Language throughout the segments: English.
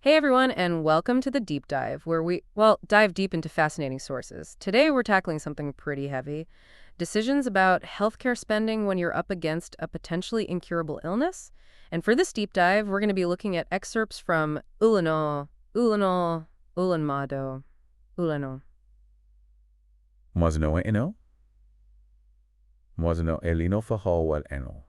Hey everyone, and welcome to the deep dive, where dive deep into fascinating sources. Today we're tackling something pretty heavy. Decisions about healthcare spending when you're up against a potentially incurable illness. And for this deep dive, we're going to be looking at excerpts from Ulanmado, Ulano. Mwazino eno? Mwazino elino fahawal eno.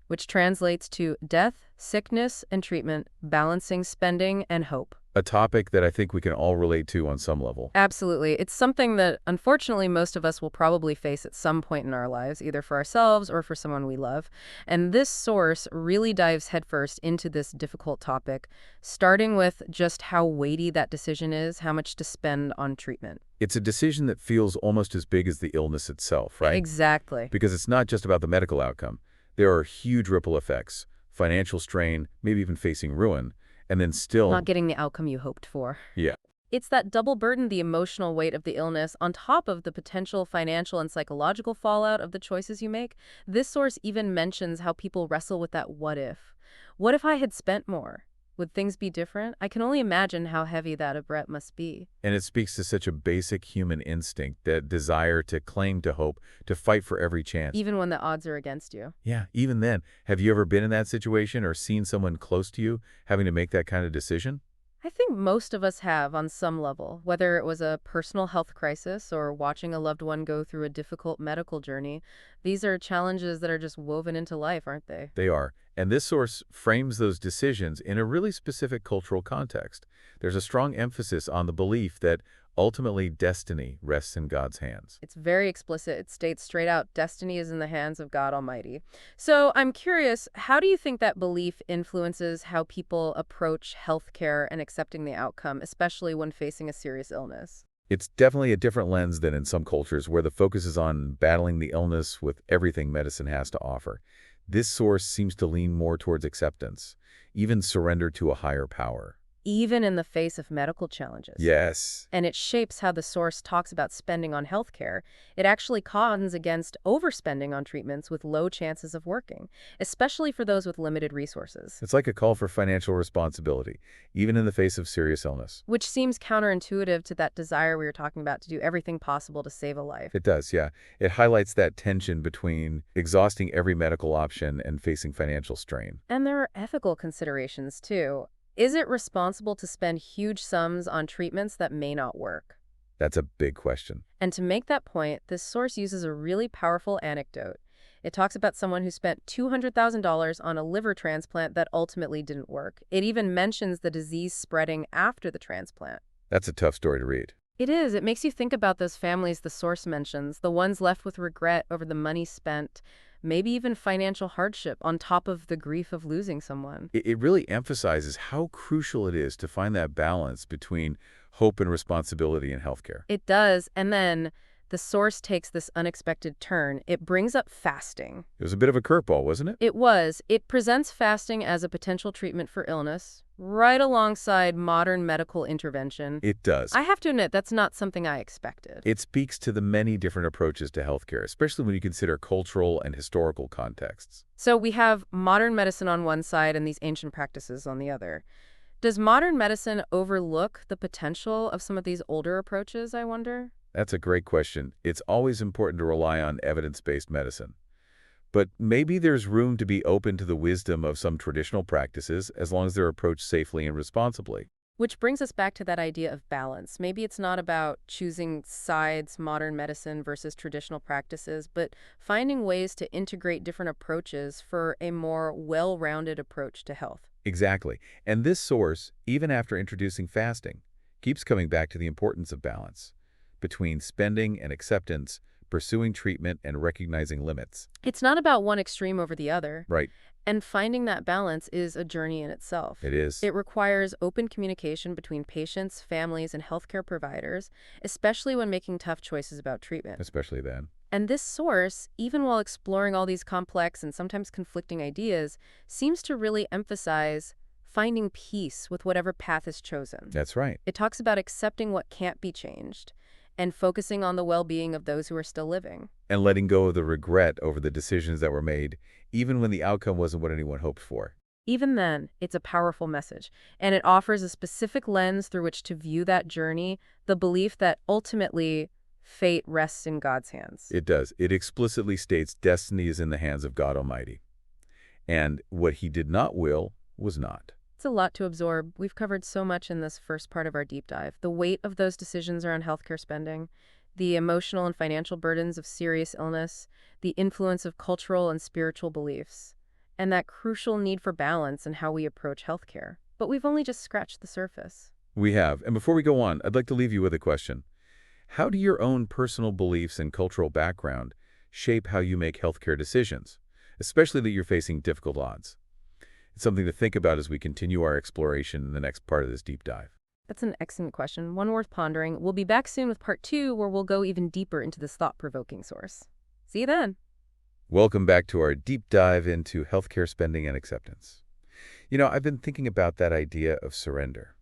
Which translates to death, sickness, and treatment, balancing spending and hope. A topic that I think we can all relate to on some level. Absolutely. It's something that, unfortunately, most of us will probably face at some point in our lives, either for ourselves or for someone we love. And this source really dives headfirst into this difficult topic, starting with just how weighty that decision is, how much to spend on treatment. It's a decision that feels almost as big as the illness itself, right? Exactly. Because it's not just about the medical outcome. There are huge ripple effects, financial strain, maybe even facing ruin, and then still not getting the outcome you hoped for. Yeah. It's that double burden, the emotional weight of the illness, on top of the potential financial and psychological fallout of the choices you make. This source even mentions how people wrestle with that what if. What if I had spent more? Would things be different? I can only imagine how heavy that regret must be. And it speaks to such a basic human instinct, that desire to cling to hope, to fight for every chance. Even when the odds are against you. Yeah, even then. Have you ever been in that situation or seen someone close to you having to make that kind of decision? I think most of us have on some level, whether it was a personal health crisis or watching a loved one go through a difficult medical journey. These are challenges that are just woven into life, aren't they? They are. And this source frames those decisions in a really specific cultural context. There's a strong emphasis on the belief that ultimately destiny rests in God's hands. It's very explicit. It states straight out, destiny is in the hands of God Almighty. So I'm curious, how do you think that belief influences how people approach healthcare and accepting the outcome, especially when facing a serious illness? It's definitely a different lens than in some cultures where the focus is on battling the illness with everything medicine has to offer. This source seems to lean more towards acceptance, even surrender to a higher power. Even in the face of medical challenges. Yes. And it shapes how the source talks about spending on healthcare. It actually cautions against overspending on treatments with low chances of working, especially for those with limited resources. It's like a call for financial responsibility, even in the face of serious illness. Which seems counterintuitive to that desire we were talking about to do everything possible to save a life. It does, yeah. It highlights that tension between exhausting every medical option and facing financial strain. And there are ethical considerations, too. Is it responsible to spend huge sums on treatments that may not work? That's a big question. And to make that point, this source uses a really powerful anecdote. It talks about someone who spent $200,000 on a liver transplant that ultimately didn't work. It even mentions the disease spreading after the transplant. That's a tough story to read. It is. It makes you think about those families the source mentions, the ones left with regret over the money spent, maybe even financial hardship on top of the grief of losing someone. It really emphasizes how crucial it is to find that balance between hope and responsibility in healthcare. It does. And then the source takes this unexpected turn. It brings up fasting. It was a bit of a curveball, wasn't it? It was. It presents fasting as a potential treatment for illness, right alongside modern medical intervention. It does. I have to admit, that's not something I expected. It speaks to the many different approaches to healthcare, especially when you consider cultural and historical contexts. So we have modern medicine on one side and these ancient practices on the other. Does modern medicine overlook the potential of some of these older approaches, I wonder? That's a great question. It's always important to rely on evidence-based medicine. But maybe there's room to be open to the wisdom of some traditional practices as long as they're approached safely and responsibly. Which brings us back to that idea of balance. Maybe it's not about choosing sides, modern medicine versus traditional practices, but finding ways to integrate different approaches for a more well-rounded approach to health. Exactly. And this source, even after introducing fasting, keeps coming back to the importance of balance between spending and acceptance, pursuing treatment and recognizing limits. It's not about one extreme over the other. Right. And finding that balance is a journey in itself. It is. It requires open communication between patients, families, and healthcare providers, especially when making tough choices about treatment. Especially then. And this source, even while exploring all these complex and sometimes conflicting ideas, seems to really emphasize finding peace with whatever path is chosen. That's right. It talks about accepting what can't be changed and focusing on the well-being of those who are still living. And letting go of the regret over the decisions that were made, even when the outcome wasn't what anyone hoped for. Even then, it's a powerful message, and it offers a specific lens through which to view that journey, the belief that ultimately fate rests in God's hands. It does. It explicitly states destiny is in the hands of God Almighty. And what he did not will was not. It's a lot to absorb. We've covered so much in this first part of our deep dive. The weight of those decisions around healthcare spending, the emotional and financial burdens of serious illness, the influence of cultural and spiritual beliefs, and that crucial need for balance in how we approach healthcare. But we've only just scratched the surface. We have. And before we go on, I'd like to leave you with a question. How do your own personal beliefs and cultural background shape how you make healthcare decisions, especially that you're facing difficult odds? It's something to think about as we continue our exploration in the next part of this deep dive. That's an excellent question, one worth pondering. We'll be back soon with part 2, where we'll go even deeper into this thought-provoking source. See you then. Welcome back to our deep dive into healthcare spending and acceptance. You know, I've been thinking about that idea of surrender.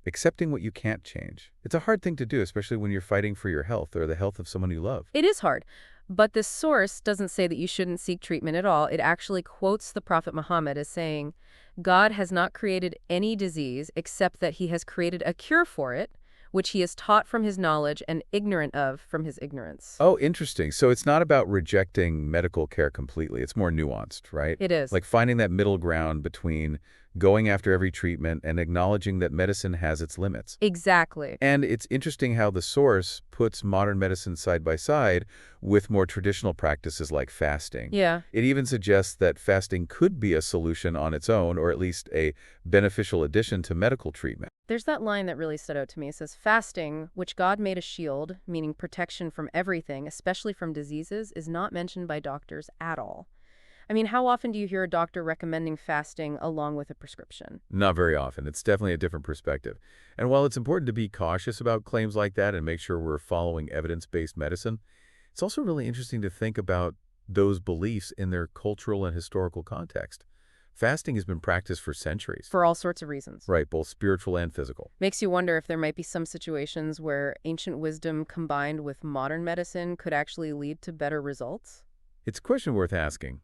Accepting what you can't change. It's a hard thing to do, especially when you're fighting for your health or the health of someone you love. It is hard, but this source doesn't say that you shouldn't seek treatment at all. It actually quotes the Prophet Muhammad as saying, God has not created any disease except that he has created a cure for it, which he is taught from his knowledge and ignorant of from his ignorance. Oh, interesting. So it's not about rejecting medical care completely. It's more nuanced, right? It is. Like finding that middle ground between going after every treatment and acknowledging that medicine has its limits. Exactly. And it's interesting how the source puts modern medicine side by side with more traditional practices like fasting. Yeah. It even suggests that fasting could be a solution on its own, or at least a beneficial addition to medical treatment. There's that line that really stood out to me. It says, fasting, which God made a shield, meaning protection from everything, especially from diseases, is not mentioned by doctors at all. I mean, how often do you hear a doctor recommending fasting along with a prescription? Not very often. It's definitely a different perspective. And while it's important to be cautious about claims like that and make sure we're following evidence-based medicine, it's also really interesting to think about those beliefs in their cultural and historical context. Fasting has been practiced for centuries. For all sorts of reasons. Right, both spiritual and physical. Makes you wonder if there might be some situations where ancient wisdom combined with modern medicine could actually lead to better results? It's a question worth asking.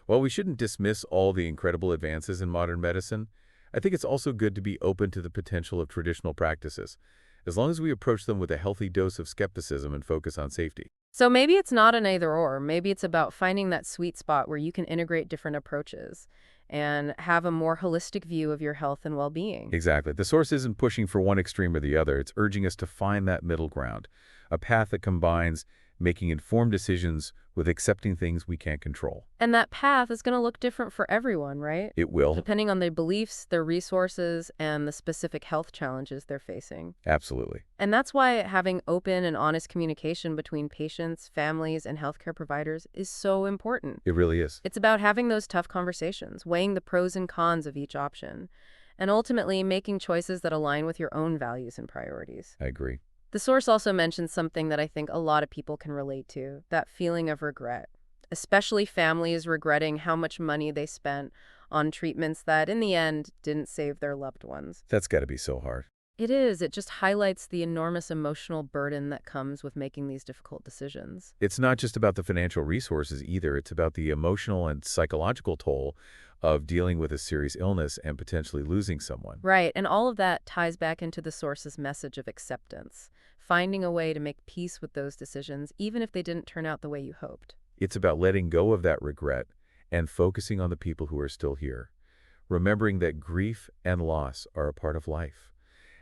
While we shouldn't dismiss all the incredible advances in modern medicine, I think it's also good to be open to the potential of traditional practices, as long as we approach them with a healthy dose of skepticism and focus on safety. So maybe it's not an either-or. Maybe it's about finding that sweet spot where you can integrate different approaches and have a more holistic view of your health and well-being. Exactly. The source isn't pushing for one extreme or the other. It's urging us to find that middle ground, a path that combines making informed decisions with accepting things we can't control. And that path is going to look different for everyone, right? It will. Depending on their beliefs, their resources, and the specific health challenges they're facing. Absolutely. And that's why having open and honest communication between patients, families, and healthcare providers is so important. It really is. It's about having those tough conversations, weighing the pros and cons of each option, and ultimately making choices that align with your own values and priorities. I agree. The source also mentions something that I think a lot of people can relate to, that feeling of regret, especially families regretting how much money they spent on treatments that, in the end, didn't save their loved ones. That's got to be so hard. It is. It just highlights the enormous emotional burden that comes with making these difficult decisions. It's not just about the financial resources either. It's about the emotional and psychological toll of dealing with a serious illness and potentially losing someone. Right, and all of that ties back into the source's message of acceptance, finding a way to make peace with those decisions, even if they didn't turn out the way you hoped. It's about letting go of that regret and focusing on the people who are still here, remembering that grief and loss are a part of life,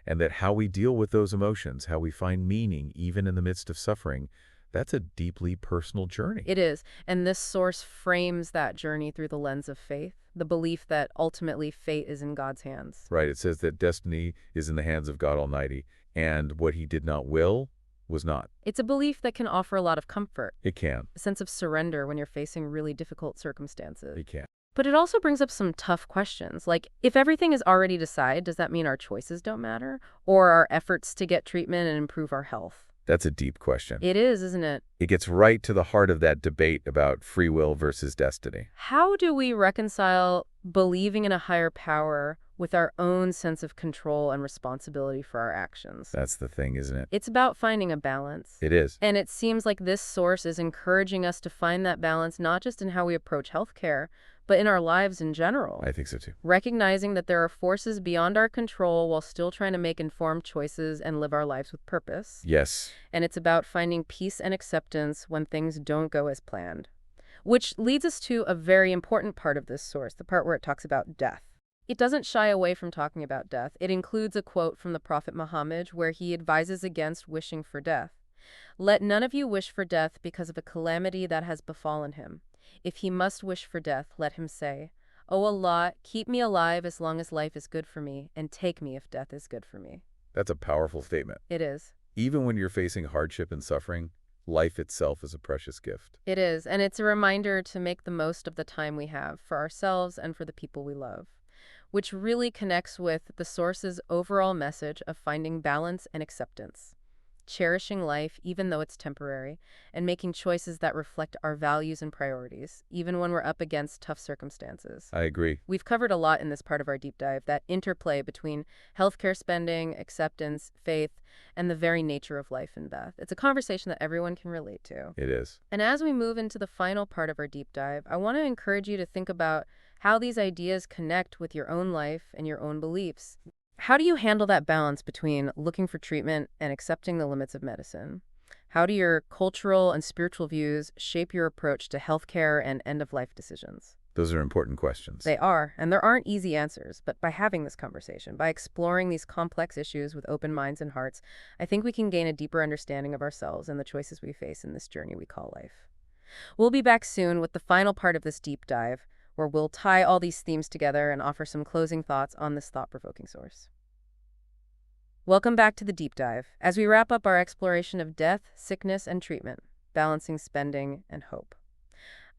and that how we deal with those emotions, how we find meaning even in the midst of suffering, that's a deeply personal journey. It is, and this source frames that journey through the lens of faith, the belief that ultimately fate is in God's hands. Right, it says that destiny is in the hands of God Almighty, and what he did not will was not. It's a belief that can offer a lot of comfort, It can. a sense of surrender when you're facing really difficult circumstances. It can. But it also brings up some tough questions, like if everything is already decided, does that mean our choices don't matter? Or our efforts to get treatment and improve our health? That's a deep question. It is, isn't it? It gets right to the heart of that debate about free will versus destiny. How do we reconcile believing in a higher power with our own sense of control and responsibility for our actions? That's the thing, isn't it? It's about finding a balance. It is. And it seems like this source is encouraging us to find that balance not just in how we approach healthcare, but in our lives in general. I think so too. Recognizing that there are forces beyond our control while still trying to make informed choices and live our lives with purpose. Yes. And it's about finding peace and acceptance when things don't go as planned. Which leads us to a very important part of this source, the part where it talks about death. It doesn't shy away from talking about death. It includes a quote from the Prophet Muhammad where he advises against wishing for death. "Let none of you wish for death because of a calamity that has befallen him. If he must wish for death, let him say, 'O Allah, keep me alive as long as life is good for me, and take me if death is good for me.'" That's a powerful statement. It is. Even when you're facing hardship and suffering, life itself is a precious gift. It is, and it's a reminder to make the most of the time we have for ourselves and for the people we love, which really connects with the source's overall message of finding balance and acceptance, cherishing life even though it's temporary, and making choices that reflect our values and priorities, even when we're up against tough circumstances. I agree. We've covered a lot in this part of our deep dive, that interplay between healthcare spending, acceptance, faith, and the very nature of life and death. It's a conversation that everyone can relate to. It is. And as we move into the final part of our deep dive, I want to encourage you to think about how these ideas connect with your own life and your own beliefs. How do you handle that balance between looking for treatment and accepting the limits of medicine? How do your cultural and spiritual views shape your approach to healthcare and end-of-life decisions? Those are important questions. They are, and there aren't easy answers, but by having this conversation, by exploring these complex issues with open minds and hearts, I think we can gain a deeper understanding of ourselves and the choices we face in this journey we call life. We'll be back soon with the final part of this deep dive, where we'll tie all these themes together and offer some closing thoughts on this thought-provoking source. Welcome back to the deep dive, as we wrap up our exploration of death, sickness, and treatment, balancing spending and hope.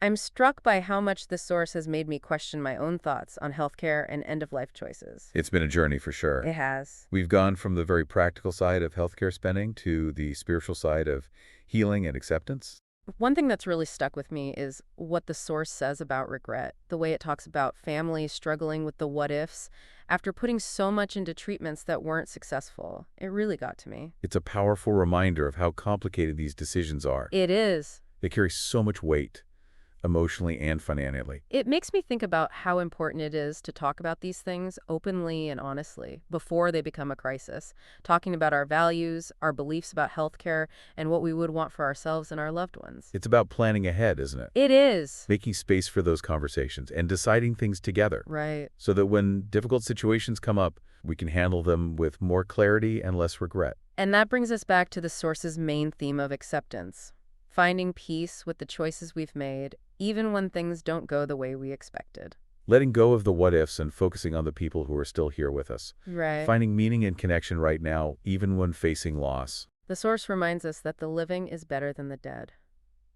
I'm struck by how much this source has made me question my own thoughts on healthcare and end-of-life choices. It's been a journey for sure. It has. We've gone from the very practical side of healthcare spending to the spiritual side of healing and acceptance. One thing that's really stuck with me is what the source says about regret, the way it talks about families struggling with the what-ifs after putting so much into treatments that weren't successful. It really got to me. It's a powerful reminder of how complicated these decisions are. It is. They carry so much weight, emotionally and financially. It makes me think about how important it is to talk about these things openly and honestly before they become a crisis, talking about our values, our beliefs about healthcare, and what we would want for ourselves and our loved ones. It's about planning ahead, isn't it? It is. Making space for those conversations and deciding things together. Right. So that when difficult situations come up, we can handle them with more clarity and less regret. And that brings us back to the source's main theme of acceptance. Finding peace with the choices we've made, even when things don't go the way we expected. Letting go of the what-ifs and focusing on the people who are still here with us. Right. Finding meaning and connection right now, even when facing loss. The source reminds us that the living is better than the dead.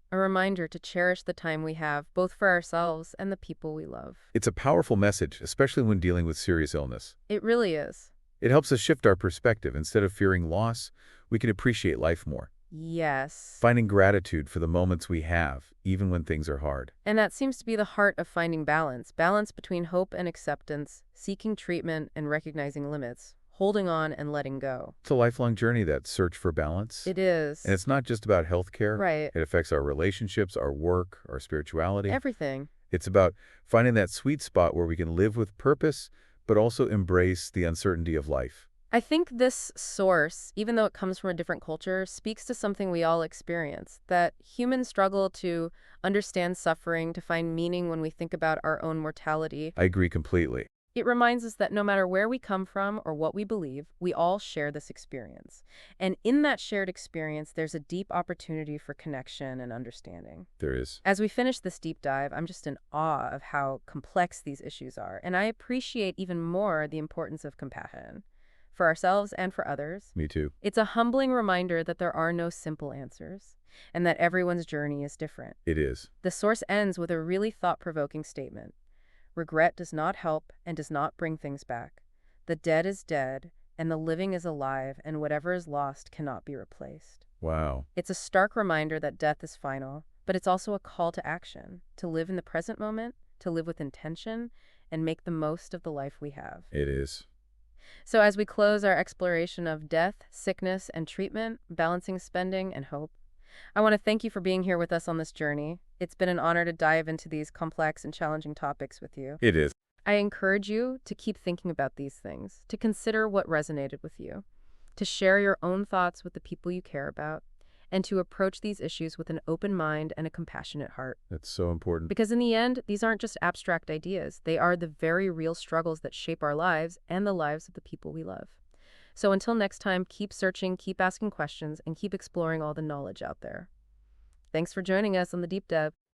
A reminder to cherish the time we have, both for ourselves and the people we love. It's a powerful message, especially when dealing with serious illness. It really is. It helps us shift our perspective. Instead of fearing loss, we can appreciate life more. Yes. Finding gratitude for the moments we have, even when things are hard. And that seems to be the heart of finding balance. Balance between hope and acceptance, seeking treatment and recognizing limits, holding on and letting go. It's a lifelong journey, that search for balance. It is. And it's not just about healthcare. Right. It affects our relationships, our work, our spirituality. Everything. It's about finding that sweet spot where we can live with purpose, but also embrace the uncertainty of life. I think this source, even though it comes from a different culture, speaks to something we all experience, that humans struggle to understand suffering, to find meaning when we think about our own mortality. I agree completely. It reminds us that no matter where we come from or what we believe, we all share this experience. And in that shared experience, there's a deep opportunity for connection and understanding. There is. As we finish this deep dive, I'm just in awe of how complex these issues are, and I appreciate even more the importance of compassion. For ourselves and for others. Me too. It's a humbling reminder that there are no simple answers, and that everyone's journey is different. It is. The source ends with a really thought-provoking statement. Regret does not help and does not bring things back. The dead is dead, and the living is alive, and whatever is lost cannot be replaced. Wow. It's a stark reminder that death is final, but it's also a call to action, to live in the present moment, to live with intention, and make the most of the life we have. It is. So as we close our exploration of death, sickness, and treatment, balancing spending and hope, I want to thank you for being here with us on this journey. It's been an honor to dive into these complex and challenging topics with you. It is. I encourage you to keep thinking about these things, to consider what resonated with you, to share your own thoughts with the people you care about, and to approach these issues with an open mind and a compassionate heart. That's so important. Because in the end, these aren't just abstract ideas. They are the very real struggles that shape our lives and the lives of the people we love. So until next time, keep searching, keep asking questions, and keep exploring all the knowledge out there. Thanks for joining us on The Deep Dive.